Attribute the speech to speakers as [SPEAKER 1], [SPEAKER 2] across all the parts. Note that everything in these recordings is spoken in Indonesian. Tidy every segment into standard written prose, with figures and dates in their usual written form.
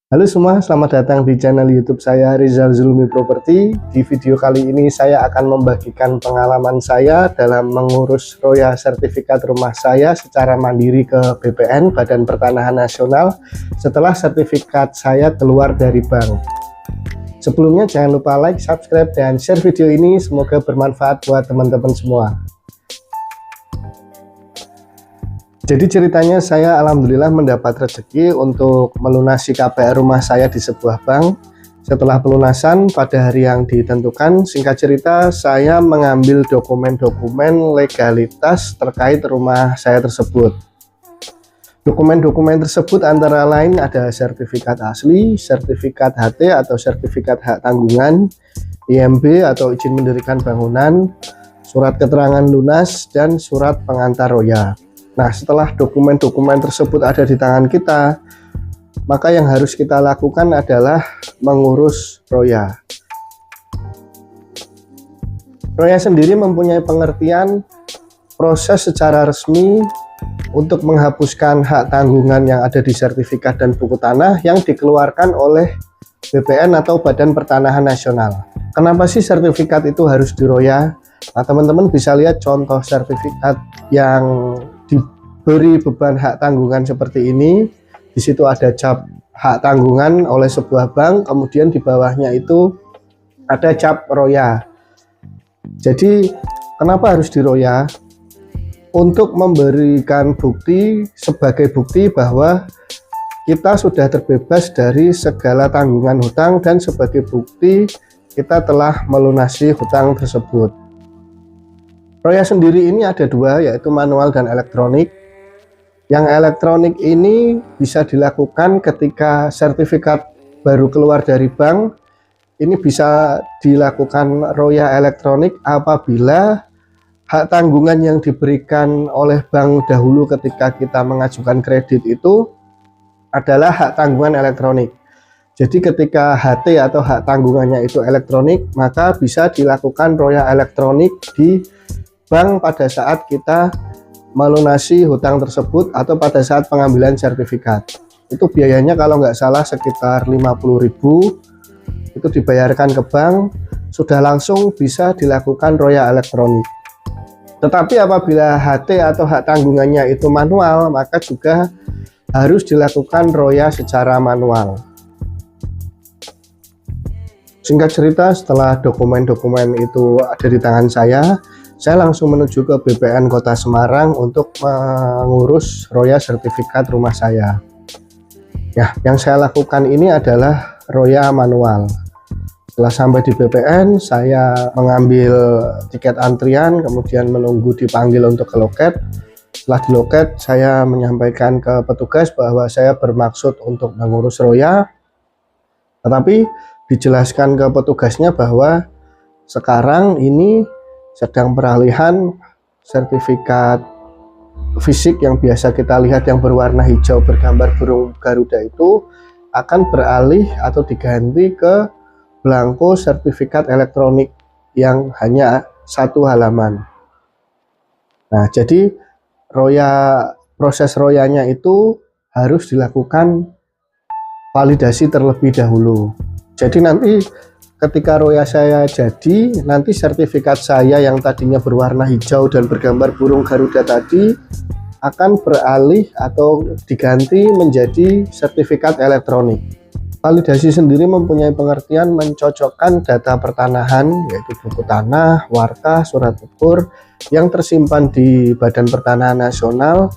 [SPEAKER 1] Halo semua, selamat datang di channel YouTube saya Rizal Zulmi Property. Di video kali ini saya akan membagikan pengalaman saya dalam mengurus roya sertifikat rumah saya secara mandiri ke BPN Badan Pertanahan Nasional setelah sertifikat saya keluar dari bank. Sebelumnya jangan lupa like, subscribe, dan share video ini. Semoga bermanfaat buat teman-teman semua. Jadi ceritanya saya alhamdulillah mendapat rezeki untuk melunasi KPR rumah saya di sebuah bank. Setelah pelunasan pada hari yang ditentukan, singkat cerita saya mengambil dokumen-dokumen legalitas terkait rumah saya tersebut. Dokumen-dokumen tersebut antara lain ada sertifikat asli, sertifikat HT atau sertifikat hak tanggungan, IMB atau izin mendirikan bangunan, surat keterangan lunas, dan surat pengantar roya. Nah, setelah dokumen-dokumen tersebut ada di tangan kita, maka yang harus kita lakukan adalah mengurus roya. Roya sendiri mempunyai pengertian proses secara resmi untuk menghapuskan hak tanggungan yang ada di sertifikat dan buku tanah yang dikeluarkan oleh BPN atau Badan Pertanahan Nasional. Kenapa sih sertifikat itu harus diroya? Nah, teman-teman bisa lihat contoh sertifikat yang diberi beban hak tanggungan seperti ini. Di situ ada cap hak tanggungan oleh sebuah bank, kemudian di bawahnya itu ada cap roya. Jadi kenapa harus diroya? Untuk memberikan bukti, sebagai bukti bahwa kita sudah terbebas dari segala tanggungan hutang dan sebagai bukti kita telah melunasi hutang tersebut. Roya sendiri ini ada dua, yaitu manual dan elektronik. Yang elektronik ini bisa dilakukan ketika sertifikat baru keluar dari bank. Ini bisa dilakukan roya elektronik apabila hak tanggungan yang diberikan oleh bank dahulu ketika kita mengajukan kredit itu adalah hak tanggungan elektronik. Jadi ketika HT atau hak tanggungannya itu elektronik, maka bisa dilakukan roya elektronik di bank pada saat kita melunasi hutang tersebut atau pada saat pengambilan sertifikat. Itu biayanya kalau nggak salah sekitar 50.000, itu dibayarkan ke bank, sudah langsung bisa dilakukan roya elektronik. Tetapi apabila HT atau hak tanggungannya itu manual, maka juga harus dilakukan roya secara manual. Singkat cerita, setelah dokumen-dokumen itu ada di tangan saya langsung menuju ke BPN Kota Semarang untuk mengurus roya sertifikat rumah saya. Ya, yang saya lakukan ini adalah roya manual. Setelah sampai di BPN, saya mengambil tiket antrian, kemudian menunggu dipanggil untuk ke loket. Setelah di loket, saya menyampaikan ke petugas bahwa saya bermaksud untuk mengurus roya. Tetapi dijelaskan ke petugasnya bahwa sekarang ini sedang peralihan sertifikat fisik yang biasa kita lihat yang berwarna hijau bergambar burung Garuda itu akan beralih atau diganti ke blanko sertifikat elektronik yang hanya satu halaman. Nah, jadi proses royanya itu harus dilakukan validasi terlebih dahulu. Jadi nanti ketika roya saya jadi, nanti sertifikat saya yang tadinya berwarna hijau dan bergambar burung Garuda tadi akan beralih atau diganti menjadi sertifikat elektronik. Validasi sendiri mempunyai pengertian mencocokkan data pertanahan, yaitu buku tanah, warta, surat ukur yang tersimpan di Badan Pertanahan Nasional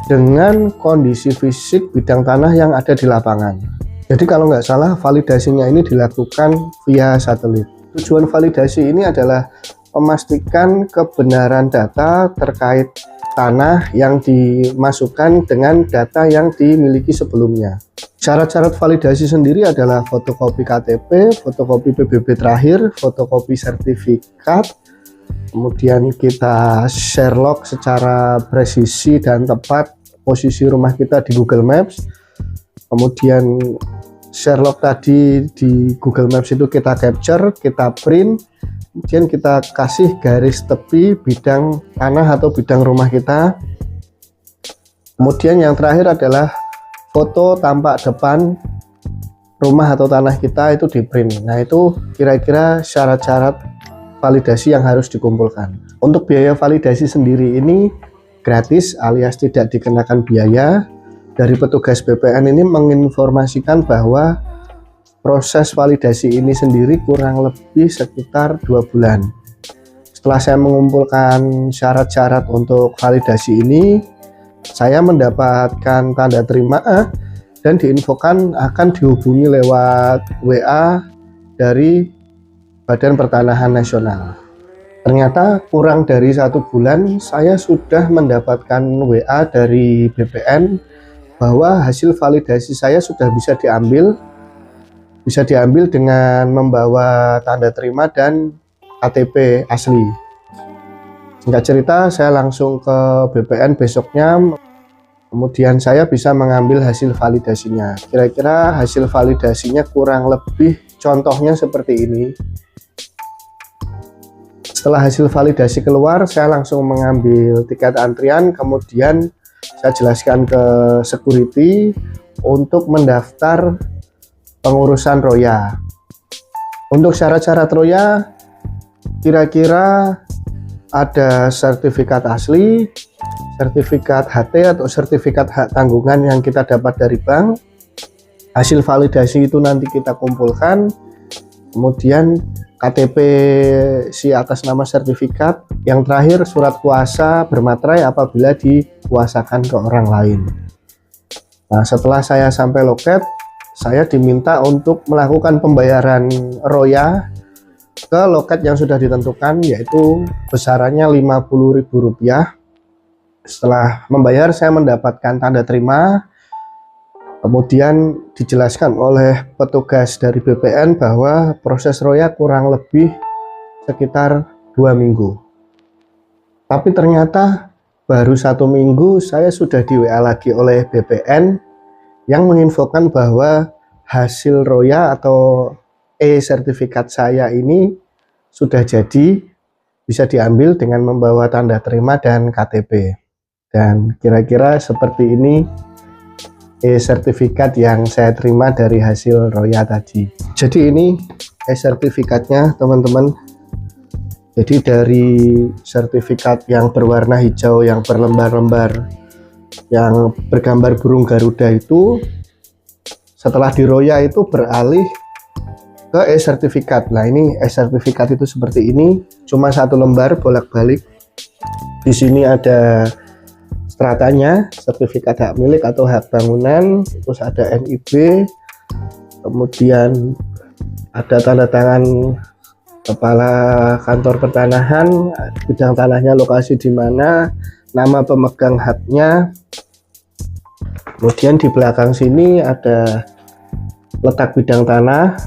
[SPEAKER 1] dengan kondisi fisik bidang tanah yang ada di lapangan. Jadi kalau nggak salah validasinya ini dilakukan via satelit. Tujuan validasi ini adalah memastikan kebenaran data terkait tanah yang dimasukkan dengan data yang dimiliki sebelumnya. Syarat-syarat validasi sendiri adalah fotokopi KTP, fotokopi PBB terakhir, fotokopi sertifikat, kemudian kita share log secara presisi dan tepat posisi rumah kita di Google Maps. Kemudian share log tadi di Google Maps itu kita capture, kita print, kemudian kita kasih garis tepi bidang tanah atau bidang rumah kita. Kemudian yang terakhir adalah foto tampak depan rumah atau tanah kita itu di print. Nah, itu kira-kira syarat-syarat validasi yang harus dikumpulkan. Untuk biaya validasi sendiri ini gratis alias tidak dikenakan biaya. Dari petugas BPN ini menginformasikan bahwa proses validasi ini sendiri kurang lebih sekitar 2 bulan. Setelah saya mengumpulkan syarat-syarat untuk validasi ini, saya mendapatkan tanda terima dan diinfokan akan dihubungi lewat WA dari Badan Pertanahan Nasional. Ternyata kurang dari 1 bulan saya sudah mendapatkan WA dari BPN bahwa hasil validasi saya sudah bisa diambil dengan membawa tanda terima dan KTP asli. Singkat cerita, saya langsung ke BPN besoknya, kemudian saya bisa mengambil hasil validasinya. Kira-kira hasil validasinya kurang lebih contohnya seperti ini. Setelah hasil validasi keluar, saya langsung mengambil tiket antrian, kemudian saya jelaskan ke security untuk mendaftar pengurusan Roya. Untuk syarat-syarat Roya, kira-kira ada sertifikat asli, sertifikat HT atau sertifikat hak tanggungan yang kita dapat dari bank. Hasil validasi itu nanti kita kumpulkan, kemudian KTP si atas nama sertifikat, yang terakhir surat kuasa bermaterai apabila dikuasakan ke orang lain. Nah, setelah saya sampai loket, saya diminta untuk melakukan pembayaran Roya ke loket yang sudah ditentukan, yaitu besarannya Rp50.000. Setelah membayar, saya mendapatkan tanda terima, kemudian dijelaskan oleh petugas dari BPN bahwa proses Roya kurang lebih sekitar 2 minggu. Tapi ternyata baru 1 minggu saya sudah di WA lagi oleh BPN yang menginfokan bahwa hasil Roya atau sertifikat saya ini sudah jadi, bisa diambil dengan membawa tanda terima dan KTP. Dan kira-kira seperti ini sertifikat yang saya terima dari hasil Roya tadi. Jadi ini sertifikatnya, teman-teman. Jadi dari sertifikat yang berwarna hijau yang berlembar-lembar yang bergambar burung Garuda itu, setelah di Roya itu beralih ke sertifikat. Nah, ini sertifikat itu seperti ini, cuma 1 lembar bolak-balik. Di sini ada stratanya, sertifikat hak milik atau hak bangunan, terus ada NIB, kemudian ada tanda tangan kepala kantor pertanahan, bidang tanahnya lokasi di mana, nama pemegang haknya. Kemudian di belakang sini ada letak bidang tanah,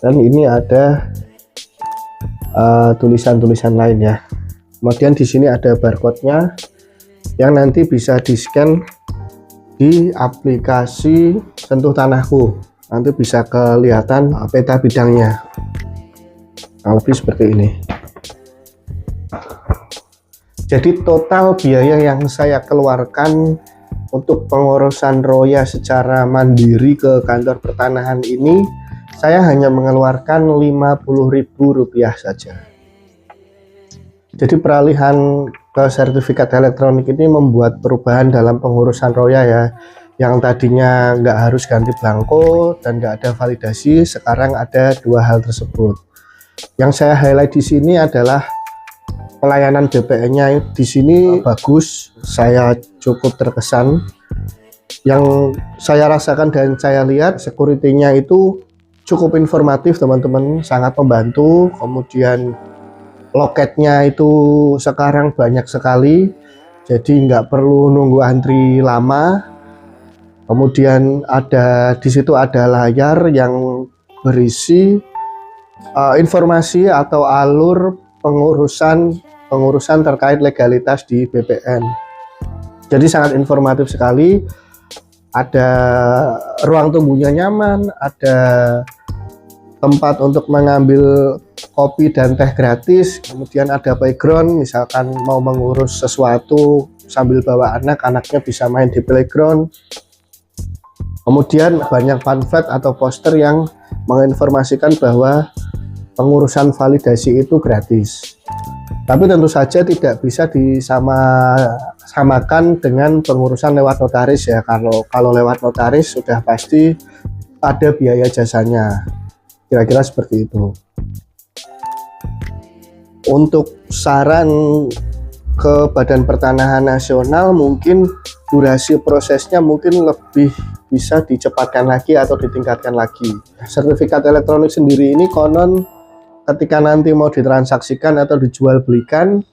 [SPEAKER 1] dan ini ada tulisan-tulisan lain ya. Kemudian di sini ada barcode-nya yang nanti bisa di-scan di aplikasi Sentuh Tanahku. Nanti bisa kelihatan peta bidangnya. Nah, lebih seperti ini. Jadi total biaya yang saya keluarkan untuk pengurusan Roya secara mandiri ke kantor pertanahan ini, saya hanya mengeluarkan Rp50.000 saja. Jadi peralihan ke sertifikat elektronik ini membuat perubahan dalam pengurusan Roya ya. Yang tadinya nggak harus ganti belangko dan nggak ada validasi, sekarang ada 2 hal tersebut. Yang saya highlight di sini adalah pelayanan BPN-nya di sini bagus, saya cukup terkesan. Yang saya rasakan dan saya lihat, security-nya itu cukup informatif teman-teman, sangat membantu. Kemudian loketnya itu sekarang banyak sekali, jadi nggak perlu nunggu antri lama. Kemudian di situ ada layar yang berisi informasi atau alur pengurusan terkait legalitas di BPN. Jadi sangat informatif sekali. Ada ruang tunggunya nyaman, ada tempat untuk mengambil kopi dan teh gratis, kemudian ada playground, misalkan mau mengurus sesuatu sambil bawa anak, anaknya bisa main di playground. Kemudian banyak pamflet atau poster yang menginformasikan bahwa pengurusan validasi itu gratis. Tapi tentu saja tidak bisa disamakan dengan pengurusan lewat notaris ya. Kalau lewat notaris sudah pasti ada biaya jasanya. Kira-kira seperti itu. Untuk saran ke Badan Pertanahan Nasional, mungkin durasi prosesnya mungkin lebih bisa dicepatkan lagi atau ditingkatkan lagi. Sertifikat elektronik sendiri ini konon ketika nanti mau ditransaksikan atau dijual belikan,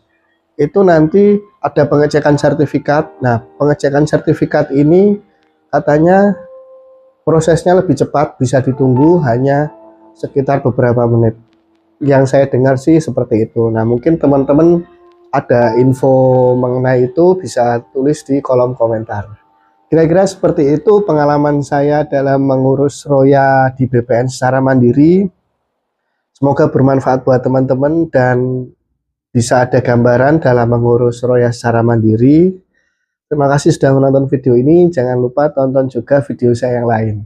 [SPEAKER 1] itu nanti ada pengecekan sertifikat. Nah, pengecekan sertifikat ini katanya prosesnya lebih cepat, bisa ditunggu hanya sekitar beberapa menit. Yang saya dengar sih seperti itu. Nah, mungkin teman-teman ada info mengenai itu bisa tulis di kolom komentar. Kira-kira seperti itu pengalaman saya dalam mengurus Roya di BPN secara mandiri. Semoga bermanfaat buat teman-teman dan bisa ada gambaran dalam mengurus Roya secara mandiri. Terima kasih sudah menonton video ini. Jangan lupa tonton juga video saya yang lain.